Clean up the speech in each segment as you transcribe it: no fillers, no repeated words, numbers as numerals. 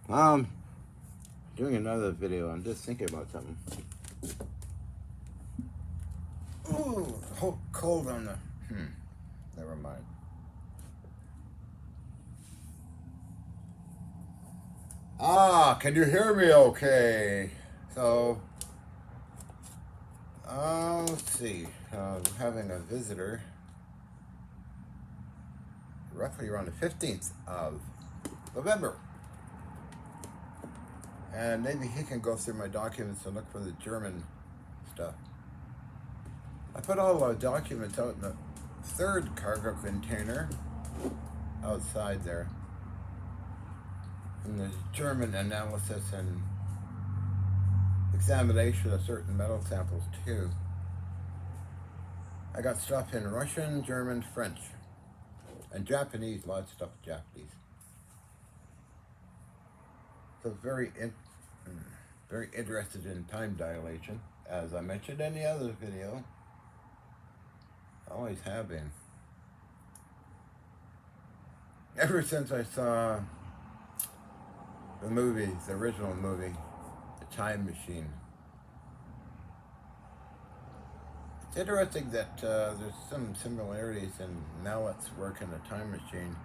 Um, doing another video. I'm just thinking about something. Ooh, cold on the. Never mind. Can you hear me? Okay. So, let's see. I'm having a visitor. Roughly around the 15th of November. And maybe he can go through my documents and look for the German stuff. I put all the documents out in the third cargo container outside there. And there's German analysis and examination of certain metal samples too. I got stuff in Russian, German, French, and Japanese, lots of stuff in Japanese. So very interested in time dilation, as I mentioned in the other video. I always have been. Ever since I saw the movie, the original movie, The Time Machine. It's interesting that there's some similarities in Mallet's work in The Time Machine.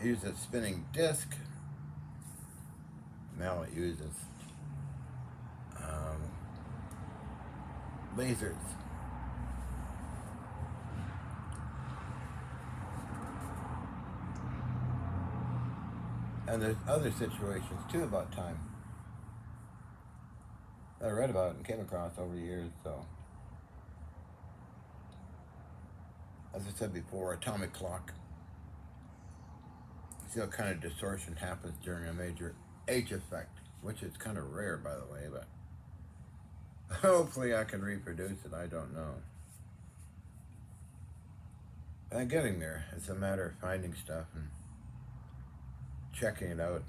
He uses a spinning disc. Mallet uses lasers. And there's other situations too about time that I read about and came across over the years. So, as I said before, atomic clock. See what kind of distortion happens during a major H effect, which is kind of rare, by the way, but hopefully I can reproduce it. I don't know. I'm getting there. It's a matter of finding stuff and checking it out.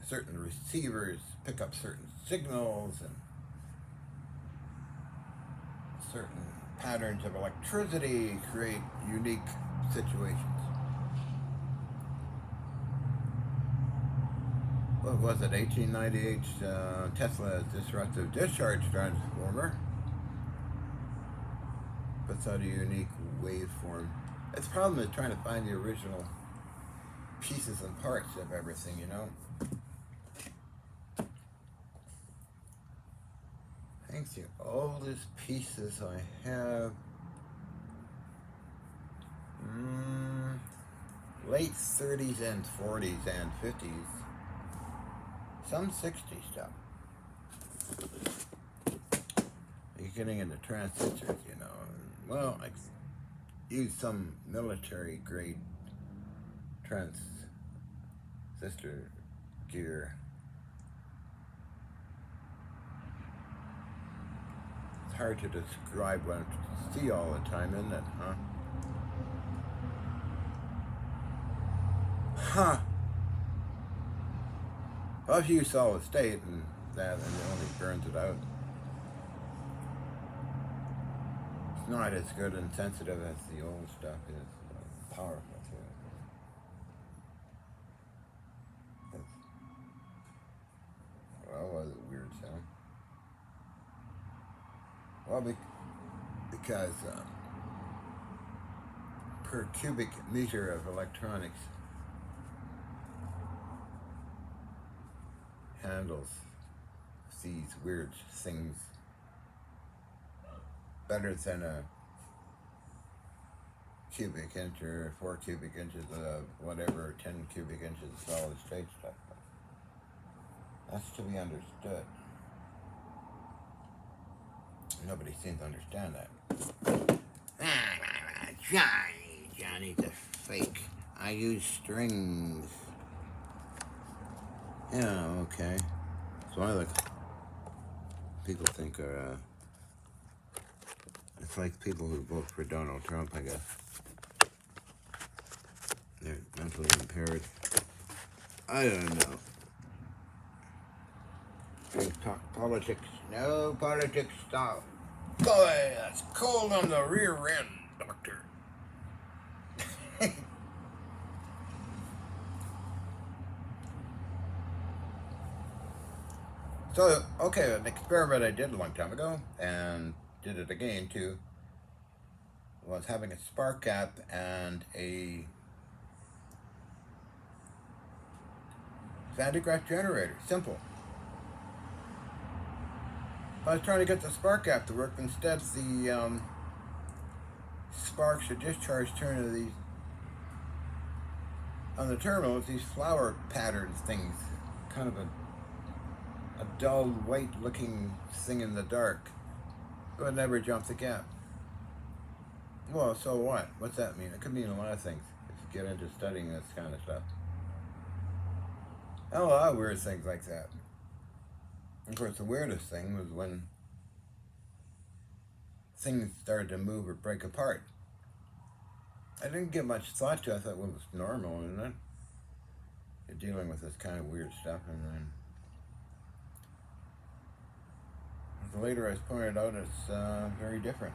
Certain receivers pick up certain signals and certain patterns of electricity create unique situations. What was it, 1898, Tesla's disruptive discharge transformer puts out a unique waveform. Its problem is trying to find the original pieces and parts of everything, you know? I think the oldest pieces I have, late 30s and 40s and 50s. Some 60s stuff. You're getting into transistors, you know. Well, I use some military grade transistor gear. It's hard to describe what I see all the time, isn't it, huh? Huh. Well, if you use solid state and that, and it only burns it out. It's not as good and sensitive as the old stuff is. Powerful too. Well, was it weird sound? Well, because per cubic meter of electronics handles these weird things better than a cubic inch or 4 cubic inches of whatever, 10 cubic inches of solid state stuff. That's to be understood. Nobody seems to understand that. Johnny's a fake. I use strings. Yeah, okay. So I like people think are it's like people who vote for Donald Trump, I guess. They're mentally impaired. I don't know. Talk politics. No politics stop. Boy, that's cold on the rear end, doctor. So, okay, an experiment I did a long time ago, and did it again too, was having a spark gap and a Van de Graaff generator. Simple. I was trying to get the spark gap to work. Instead, the sparks or discharge turn to these, on the terminals, these flower pattern things. Kind of a dull, white looking thing in the dark. It would never jump the gap. Well, so what? What's that mean? It could mean a lot of things if you get into studying this kind of stuff. A lot of weird things like that. Of course, the weirdest thing was when things started to move or break apart. I didn't give much thought to it. I thought, well, it's normal, isn't it? You're dealing with this kind of weird stuff, and then later as pointed out, it's very different.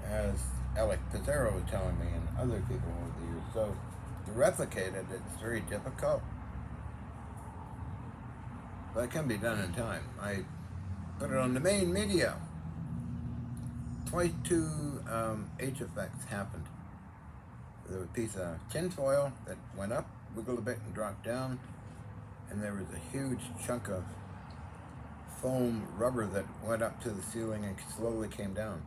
As Alec Pizarro was telling me and other people over the years. So to replicate it, it's very difficult. But it can be done in time. I put it on the main media. Twice two H effects happened. There was a piece of tin foil that went up, wiggled a bit and dropped down, and there was a huge chunk of foam rubber that went up to the ceiling and slowly came down.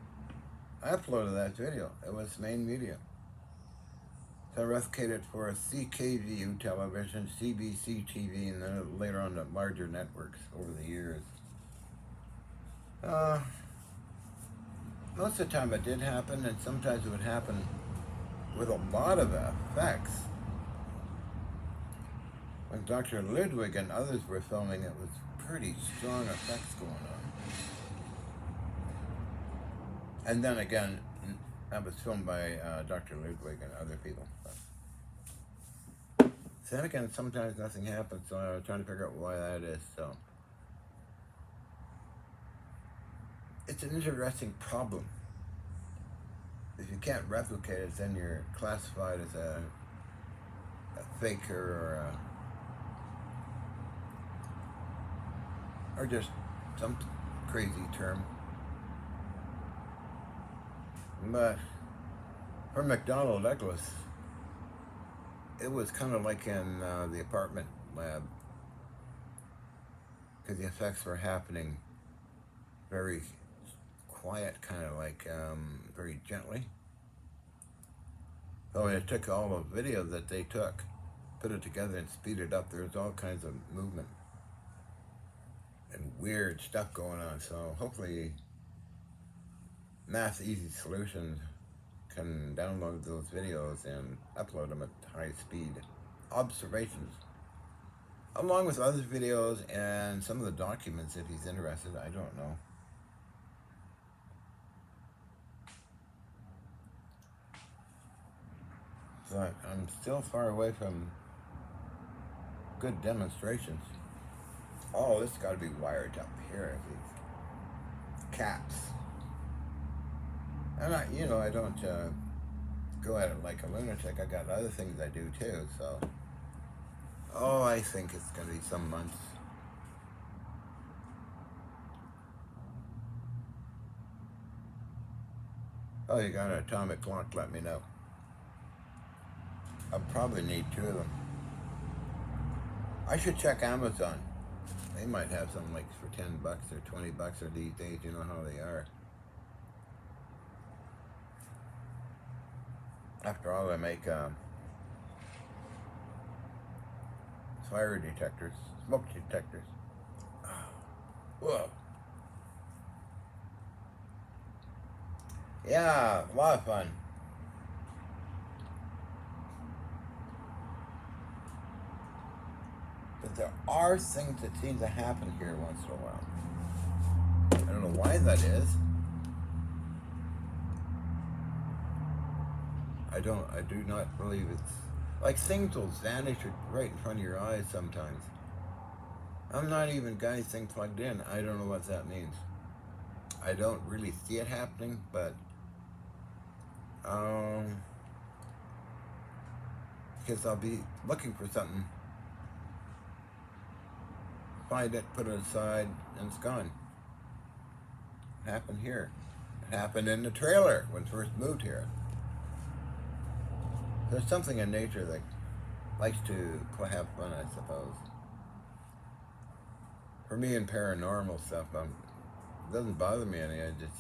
I uploaded that video. It was main media. So I replicated for a CKVU television, CBC TV, and then later on the larger networks over the years. Most of the time it did happen, and sometimes it would happen with a lot of effects. When Dr. Ludwig and others were filming, it was pretty strong effects going on. And then again, that was filmed by Dr. Ludwig and other people. But then again, sometimes nothing happens, so I was trying to figure out why that is. So it's an interesting problem. If you can't replicate it, then you're classified as a faker or just some crazy term. But for McDonnell Douglas, it was kind of like in the apartment lab, because the effects were happening very quiet, kind of like very gently. So when it took all the video that they took, put it together and speed it up, there was all kinds of movement and weird stuff going on. So hopefully Math Easy Solutions can download those videos and upload them at high speed. Observations, along with other videos and some of the documents if he's interested. I don't know. But I'm still far away from good demonstrations. Oh, this got to be wired up here. These caps. And I don't go at it like a lunatic. I got other things I do too. So, I think it's going to be some months. Oh, you got an atomic clock? Let me know. I'll probably need 2 of them. I should check Amazon. They might have some like for $10 or $20 or these days. You know how they are. After all, I make fire detectors, smoke detectors. Whoa. Yeah, a lot of fun. But there are things that seem to happen here once in a while. I don't know why that is. I do not believe it's like things will vanish right in front of your eyes sometimes. I'm not even got anything plugged in. I don't know what that means. I don't really see it happening, but because I'll be looking for something find it, put it aside, and it's gone. It happened here. It happened in the trailer when first moved here. There's something in nature that likes to have fun, I suppose. For me in paranormal stuff, it doesn't bother me any. I just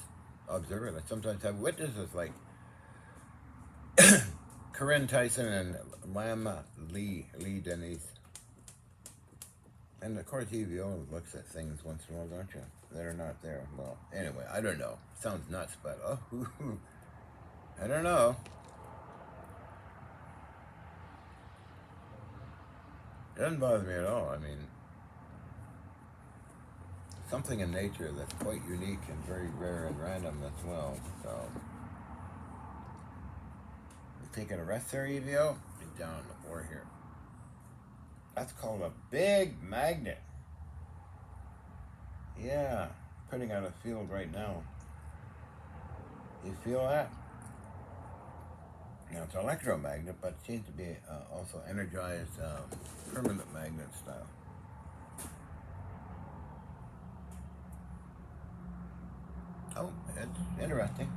observe it. I sometimes have witnesses like Corinne Tyson and Lama Lee Denise. And of course, EVO looks at things once in a while, don't you? That are not there. Well, anyway, I don't know. Sounds nuts, but I don't know. It doesn't bother me at all. I mean, something in nature that's quite unique and very rare and random as well. So, we're taking a rest there, EVO. Get down on the floor here. That's called a big magnet. Yeah, putting out a field right now. You feel that? Now it's an electromagnet, but it seems to be also energized permanent magnet style. Oh, it's interesting.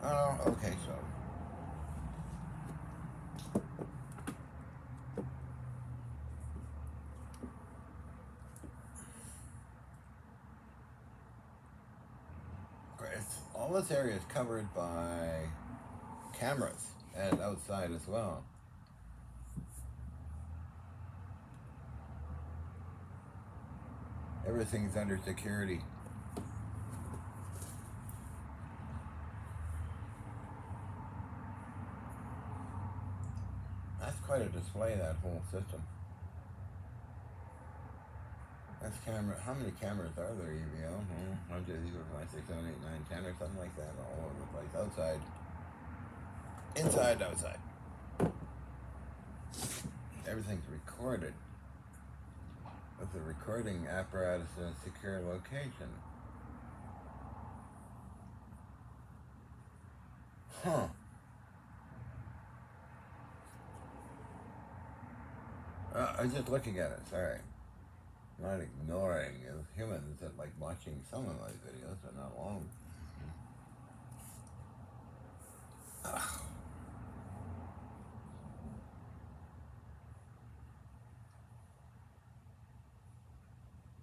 Oh, okay, so. All this area is covered by cameras and outside as well. Everything's under security. That's quite a display, that whole system. That's camera. How many cameras are there, EVO? 1, 2, 3, 4, 5, 6, 7, 8, 9, 10 or something like that, all over the place. Outside. Inside, outside. Everything's recorded with the recording apparatus in a secure location. Huh. I was just looking at it, sorry. Not ignoring. As humans that like watching some of my videos, but not long.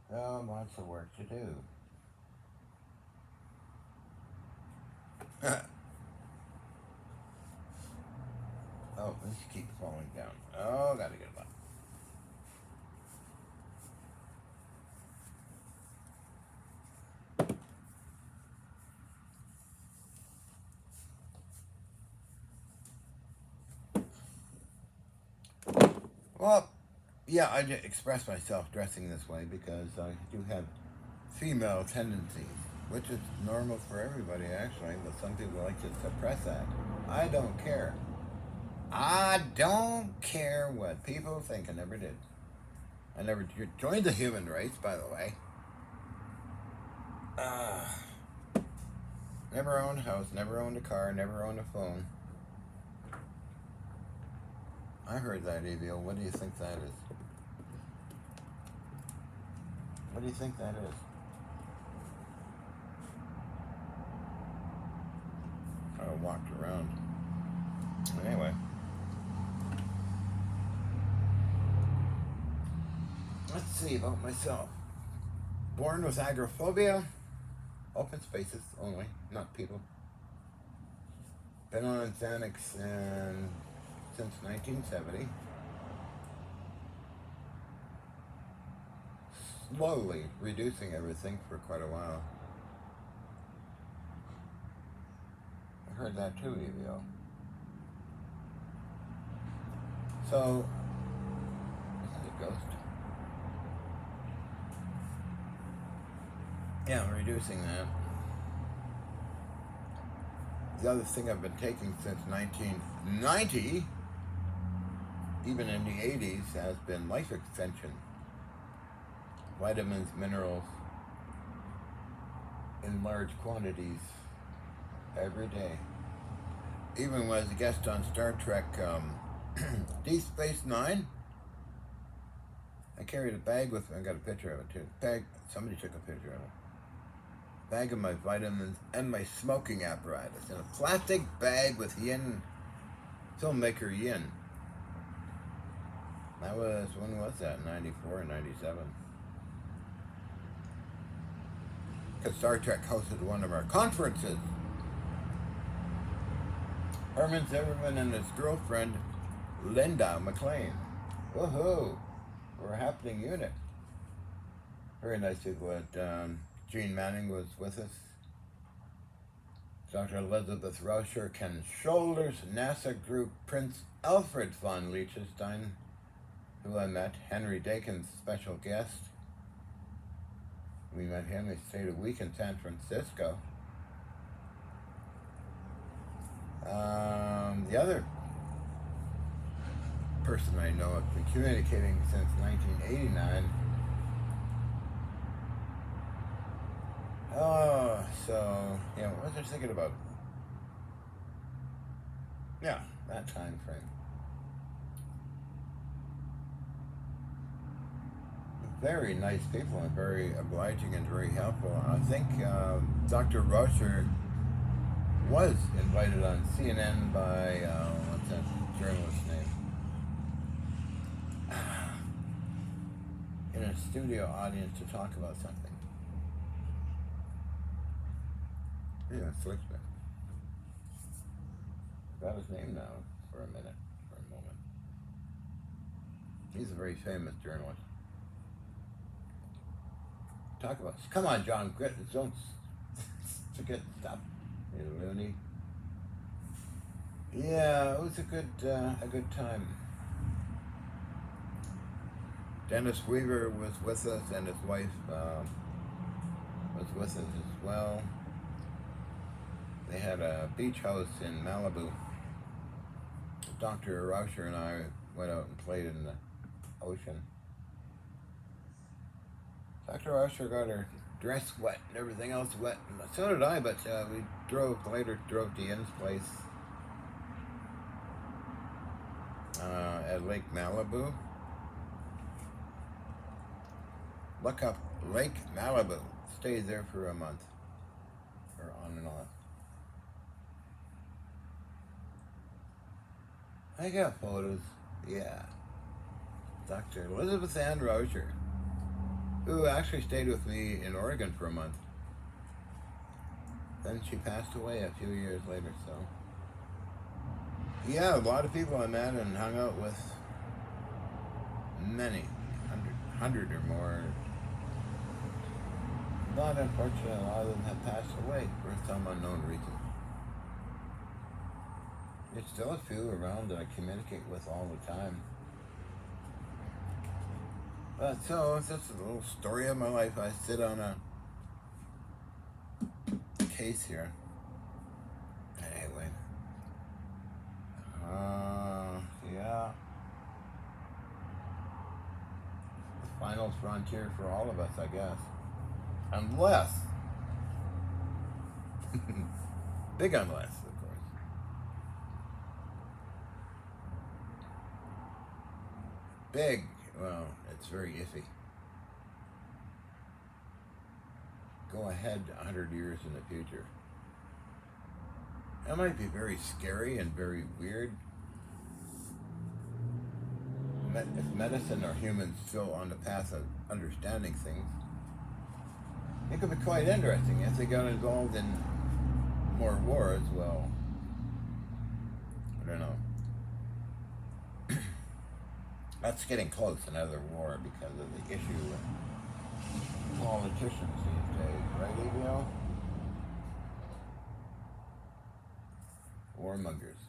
Well, lots of work to do. Oh, this keeps falling down. Oh, gotta get it up. Well, yeah, I express myself dressing this way because I do have female tendencies, which is normal for everybody actually, but some people like to suppress that. I don't care. I don't care what people think. I never did. I never joined the human race, by the way. Never owned a house, never owned a car, never owned a phone. I heard that, EVO. What do you think that is? What do you think that is? I walked around. Anyway. Let's see about myself. Born with agoraphobia. Open spaces only, not people. Been on Xanax since 1970. Slowly reducing everything for quite a while. I heard that too, EVO. So, this is a ghost. Yeah, I'm reducing that. The other thing I've been taking since 1990, even in the 80s, has been life extension. Vitamins, minerals, in large quantities, every day. Even when I was a guest on Star Trek Deep Space Nine, I carried a bag with me. I got a picture of it too. Bag. Somebody took a picture of it. Bag of my vitamins and my smoking apparatus in a plastic bag with Yin, filmmaker Yin. That was, when was that? 94 or 97. Because Star Trek hosted one of our conferences. Herman Zimmerman and his girlfriend, Linda McLean. Woohoo! We're a happening unit. Very nice people. Gene Manning was with us. Dr. Elizabeth Rauscher, Ken Shoulders, NASA group Prince Alfred von Liechtenstein, who I met, Henry Dakin's special guest. We met him. He stayed a week in San Francisco. The other person I know I've been communicating since 1989. Oh, so, yeah, what was I thinking about? Yeah, that time frame. Very nice people and very obliging and very helpful. I think Dr. Rauscher was invited on CNN by, what's that journalist's name? In a studio audience to talk about something. Yeah, Slickman. Got his name now for a minute, for a moment. He's a very famous journalist. Talk about, come on, John, don't forget stuff, you loony. Yeah, it was a good time. Dennis Weaver was with us, and his wife was with us as well. They had a beach house in Malibu. Dr. Rauscher and I went out and played in the ocean. Dr. Rauscher got her dress wet and everything else wet, and so did I, but we later drove to Ian's place at Lake Malibu. Look up Lake Malibu. Stayed there for a month, or on and off. I got photos, yeah. Dr. Elizabeth Ann Rauscher, who actually stayed with me in Oregon for a month. Then she passed away a few years later, so. Yeah, a lot of people I met and hung out with. Many, hundred or more. But unfortunately, a lot of them have passed away for some unknown reason. There's still a few around that I communicate with all the time. But so, it's just a little story of my life. I sit on a case here. Anyway. Yeah. The final frontier for all of us, I guess. Unless. Big unless, of course. Big, well, it's very iffy. Go ahead 100 years in the future. That might be very scary and very weird. If medicine or humans still on the path of understanding things, it could be quite interesting. If they got involved in more wars, well, I don't know. That's getting close, another war, because of the issue with politicians these days, right, Evio? Warmongers.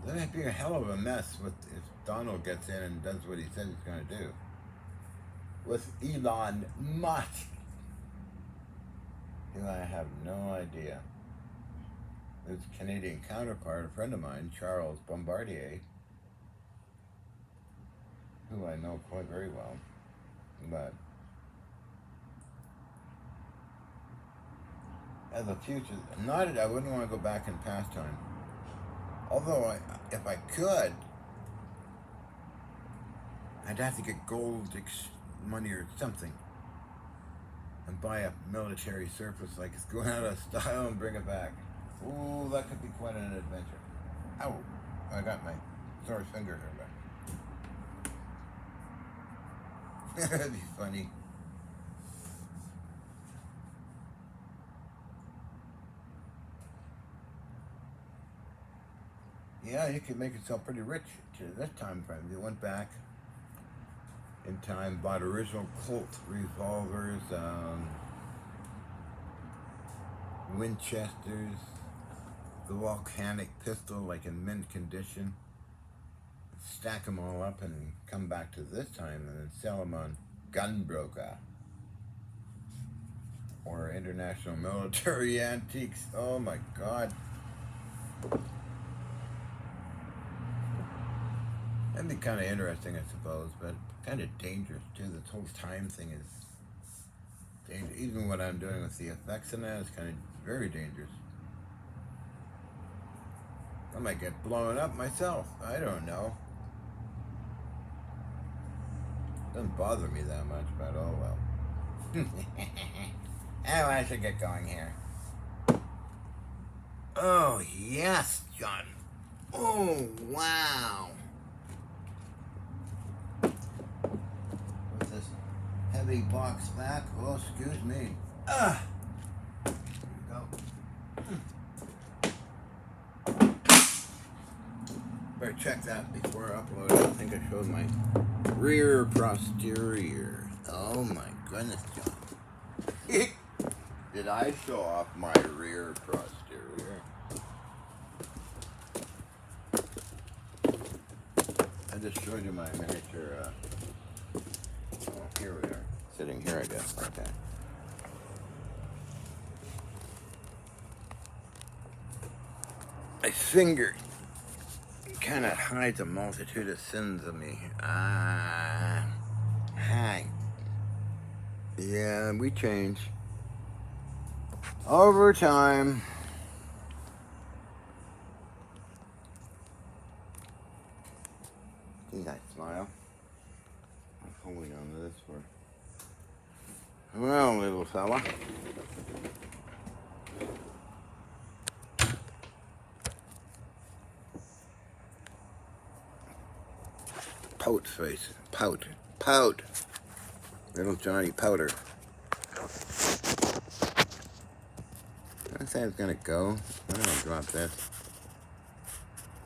That'd be a hell of a mess if Donald gets in and does what he said he's going to do. With Elon Musk. I have no idea. His Canadian counterpart, a friend of mine, Charles Bombardier, who I know quite very well, but as a future, I wouldn't want to go back in past time. Although, if I could, I'd have to get gold money or something and buy a military surplus like it's going out of style and bring it back. Ooh, that could be quite an adventure. Ow! I got my sore finger here, but that'd be funny. Yeah, you could make yourself pretty rich to this time frame. You went back in time, bought original Colt revolvers, Winchesters, the volcanic pistol, like in mint condition, stack them all up and come back to this time and then sell them on Gunbroker or International Military Antiques. Oh my God. That'd be kind of interesting, I suppose, but kind of dangerous too. This whole time thing is dangerous. Even what I'm doing with the effects and that is kind of very dangerous. I might get blown up myself. I don't know. Doesn't bother me that much, but oh well. Oh, I should get going here. Oh, yes, John. Oh, wow. What's this? Heavy box back. Oh, excuse me. Here we go. Better check that before I upload it. I think I showed my rear posterior. Oh my goodness, John. Did I show off my rear posterior? I just showed you my miniature, oh, here we are. Sitting here, I guess. Okay. My finger kind of hides a multitude of sins of me. Hi. Yeah, we change. Over time. See that smile? I'm holding on to this for... Well, little fella. Pout face. Pout. Pout. Little Johnny Powder. I say it's gonna go. I'm gonna drop this.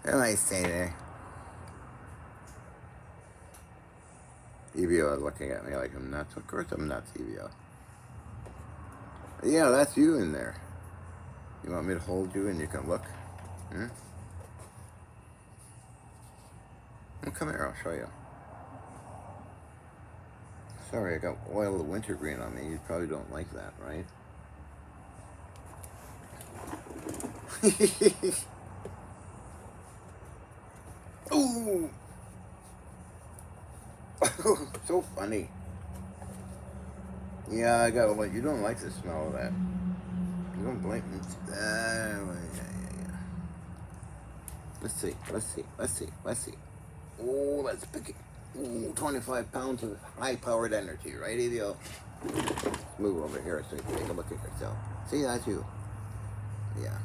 It might stay there. EVO is looking at me like I'm nuts. Of course I'm nuts, EVO. Yeah, that's you in there. You want me to hold you and you can look? Hmm? Well, come here, I'll show you. Sorry, I got oil of wintergreen on me. You probably don't like that, right? Ooh! So funny. Yeah, I gotta let you don't like the smell of that. You don't blink. Yeah. Let's see. Oh, let's pick it. Ooh, 25 pounds of high-powered energy, right, Evio? Move over here so you can take a look at yourself. See, that's you. Yeah.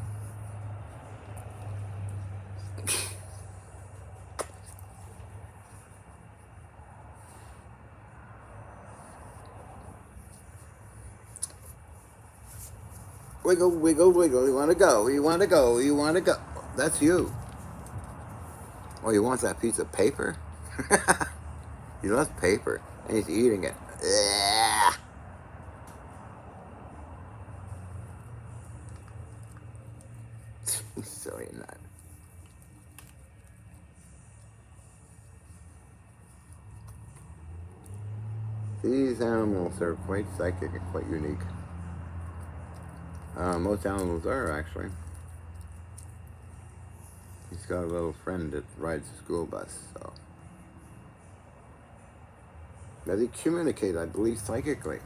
Wiggle, wiggle, wiggle. You want to go. You want to go. You want to go. That's you. Oh, you want that piece of paper? He loves paper, and he's eating it. Silly nut. These animals are quite psychic and quite unique. Most animals are, actually. He's got a little friend that rides the school bus, so. But they communicate, I believe, psychically.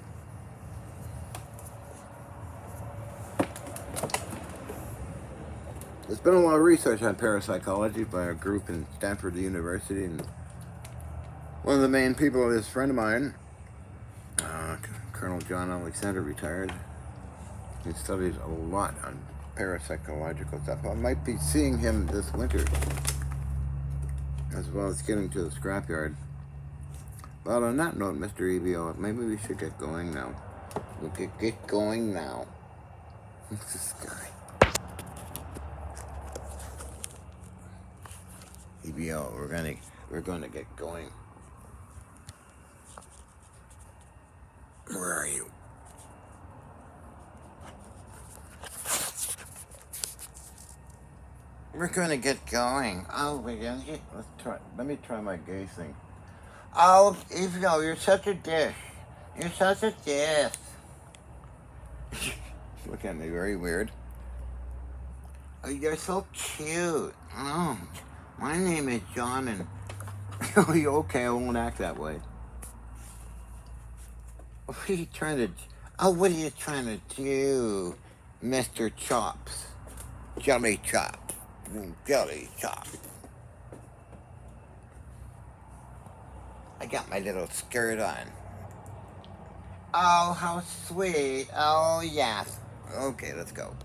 There's been a lot of research on parapsychology by a group in Stanford University, and one of the main people is a friend of mine, Colonel John Alexander, retired. He studies a lot on parapsychological stuff. I might be seeing him this winter, as well as getting to the scrapyard. But on that note, Mr. EBO, maybe we should get going now. We could get going now. What's this guy? EBO, we're gonna get going. Where are you? We're gonna get going. Oh, we're gonna get. Let's try. Let me try my gay thing. Oh, EBO, you're such a dish. You're such a dish. Look at me, very weird. Oh, you're so cute. Oh, my name is John, and oh, you okay? I won't act that way. What are you trying to? Oh, what are you trying to do, Mr. Chops? Jelly Chops. Jelly Chops. I got my little skirt on. Oh, how sweet. Oh, yes. Okay, let's go.